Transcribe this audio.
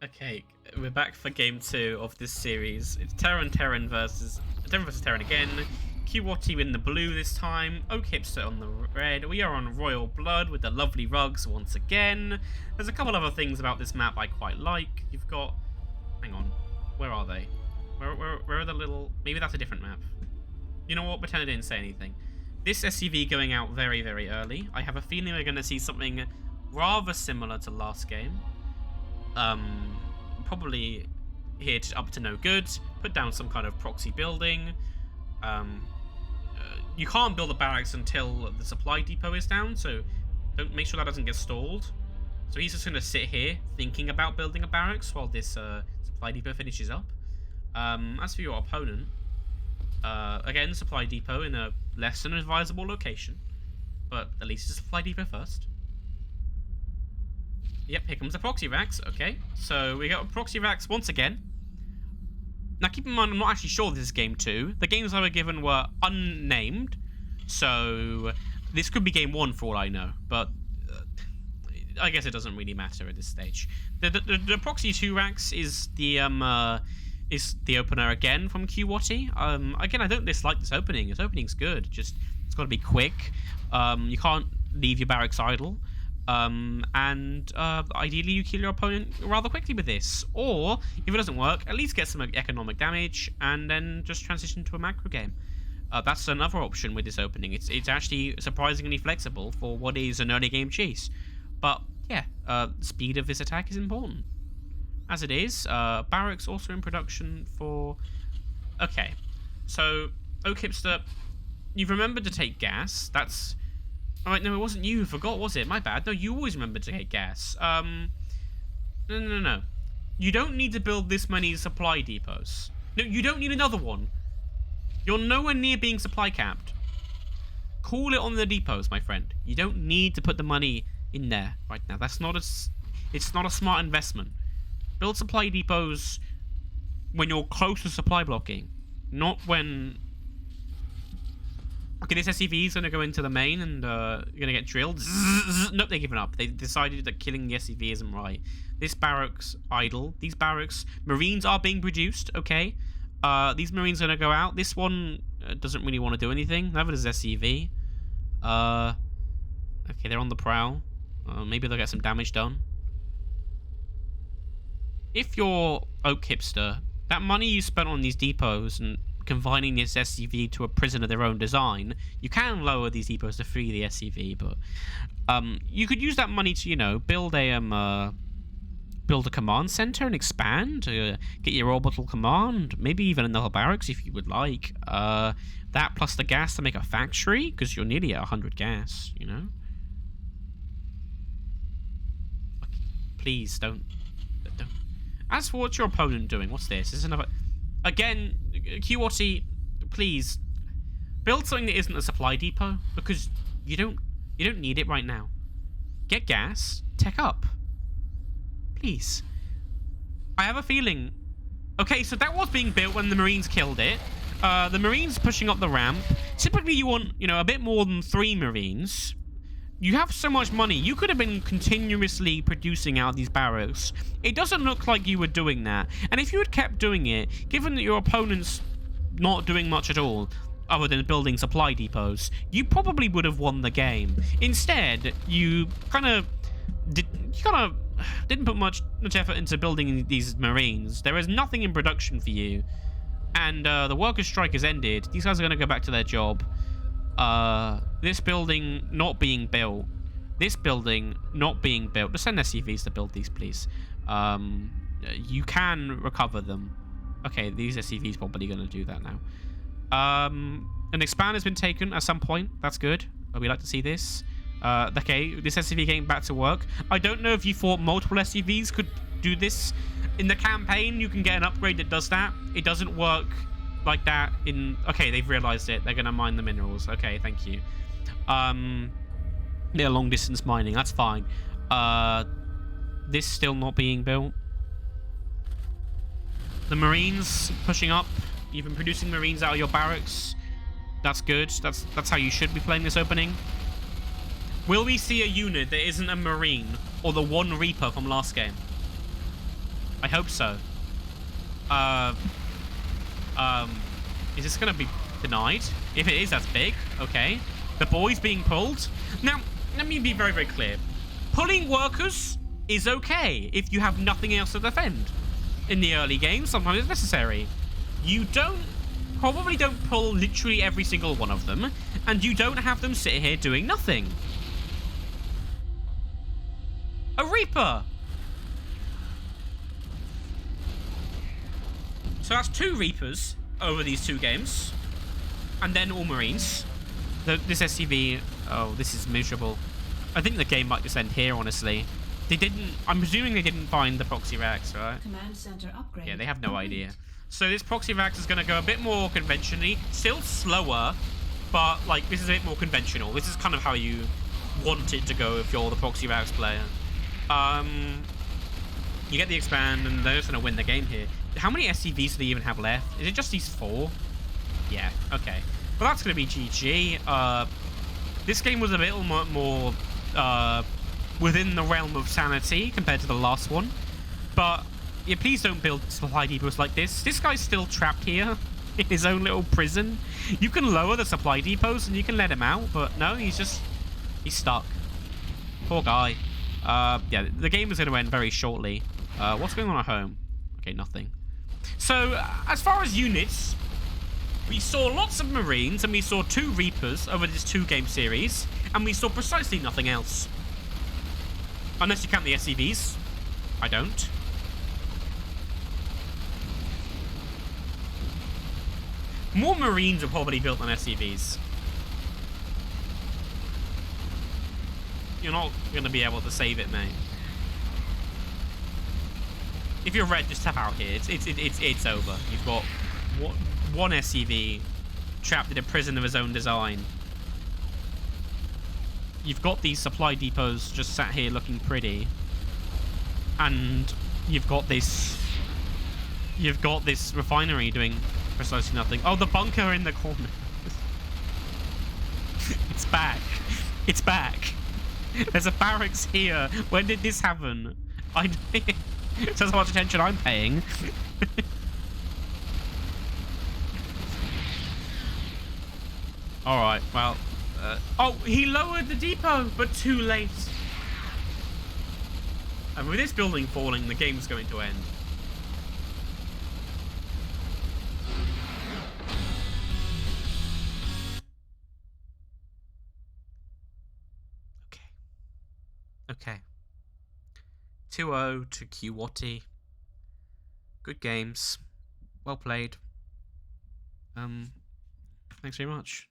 Okay, we're back for game 2 of this series. It's Terran versus Terran again. qwhaty in the blue this time. OakHipster on the red. We are on Royal Blood with the lovely rugs once again. There's a couple other things about this map I quite like. You've got... Hang on. Where are they? Where are the little... Maybe that's a different map. You know what? Pretend I didn't say anything. This SUV going out very, very early. I have a feeling we're going to see something rather similar to last game. Probably here to up to no good. Put down some kind of proxy building. You can't build a barracks until the supply depot is down, so don't make sure that doesn't get stalled. So he's just going to sit here thinking about building a barracks while this supply depot finishes up. As for your opponent, again, supply depot in a less than advisable location, but at least it's a supply depot first. Yep, here comes the proxy racks. Okay, so we got proxy racks once again. Now, keep in mind, I'm not actually sure this is game 2. The games I were given were unnamed, so this could be game 1 for all I know. But I guess it doesn't really matter at this stage. The proxy 2 racks is the opener again from qwhaty. Again, I don't dislike this opening. This opening's good. Just it's got to be quick. You can't leave your barracks idle. Ideally you kill your opponent rather quickly with this, or if it doesn't work, at least get some economic damage and then just transition to a macro game. That's another option with this opening. It's actually surprisingly flexible for what is an early game chase, but yeah, speed of this attack is important as it is. Barracks also in production for... Okay, so OakHipster, you've remembered to take gas. That's... Alright, no, it wasn't you who forgot, was it? My bad. No, you always remember to take gas. No. You don't need to build this many supply depots. No, you don't need another one. You're nowhere near being supply capped. Call it on the depots, my friend. You don't need to put the money in there right now. That's not it's not a smart investment. Build supply depots when you're close to supply blocking, not when... Okay, this SUV is going to go into the main and you're going to get drilled. Nope, they've given up. They decided that killing the SUV isn't right. This barracks idle. These barracks... Marines are being produced, okay? These Marines are going to go out. This one doesn't really want to do anything. Neither does SUV. Okay, they're on the prowl. Maybe they'll get some damage done. If you're OakHipster, that money you spent on these depots and confining this SUV to a prison of their own design, you can lower these depots to free the SUV, but you could use that money to, you know, build a command center and expand, get your orbital command, maybe even another barracks if you would like. That plus the gas to make a factory, because you're nearly at 100 gas, you know. Please don't. As for what's your opponent doing, what's this? This is another... Again, qwhaty, please build something that isn't a supply depot, because you don't need it right now. Get gas, tech up, please. I have a feeling. Okay, so that was being built when the Marines killed it. The Marines pushing up the ramp. Typically, you want, you know, a bit more than 3 Marines. You have so much money. You could have been continuously producing out these barracks. It doesn't look like you were doing that. And if you had kept doing it, given that your opponent's not doing much at all, other than building supply depots, you probably would have won the game. Instead, you kind of didn't put much effort into building these Marines. There is nothing in production for you. And the workers' strike has ended. These guys are going to go back to their job. This building not being built. This building not being built. Just send SUVs to build these, please. You can recover them. Okay, these SUVs probably going to do that now. An expand has been taken at some point. That's good. We like to see this. Okay, this SUV getting back to work. I don't know if you thought multiple SUVs could do this. In the campaign, you can get an upgrade that does that. It doesn't work like that in... Okay, they've realized it. They're going to mine the minerals. Okay, thank you. They're long distance mining. That's fine. This still not being built. The Marines pushing up. You've been producing Marines out of your barracks. That's good. That's how you should be playing this opening. Will we see a unit that isn't a Marine or the one Reaper from last game? I hope so. Is this going to be denied? If it is, that's big. Okay. The boy's being pulled. Now, let me be very, very clear. Pulling workers is okay if you have nothing else to defend. In the early game, sometimes it's necessary. You probably don't pull literally every single one of them, and you don't have them sit here doing nothing. A Reaper! So that's 2 Reapers over these 2 games. And then all Marines. This SCV... Oh, this is miserable. I think the game might just end here, honestly. They didn't... I'm presuming they didn't find the proxy racks, right? Command center upgrade. Yeah, they have no idea. So this proxy racks is going to go a bit more conventionally. Still slower, but, like, this is a bit more conventional. This is kind of how you want it to go if you're the proxy racks player. You get the expand, and they're just going to win the game here. How many SCVs do they even have left? Is it just these 4? Yeah, okay. Well, that's going to be GG. This game was a bit more within the realm of sanity compared to the last one. But, yeah, please don't build supply depots like this. This guy's still trapped here in his own little prison. You can lower the supply depots and you can let him out, but no, he's stuck. Poor guy. Yeah, the game is going to end very shortly. What's going on at home? Okay, nothing. So, as far as units, we saw lots of Marines and we saw 2 Reapers over this 2-game series, and we saw precisely nothing else. Unless you count the SCVs. I don't. More Marines are probably built than SCVs. You're not going to be able to save it, mate. If you're red, just tap out here. It's over. You've got one SCV trapped in a prison of his own design. You've got these supply depots just sat here looking pretty, and you've got this refinery doing precisely nothing. Oh, the bunker in the corner. It's back. It's back. There's a barracks here. When did this happen? That's how much attention I'm paying. Alright, well... oh, he lowered the depot, but too late. And with this building falling, the game's going to end. Okay. 2-0 to qwhaty. Good games. Well played. Thanks very much.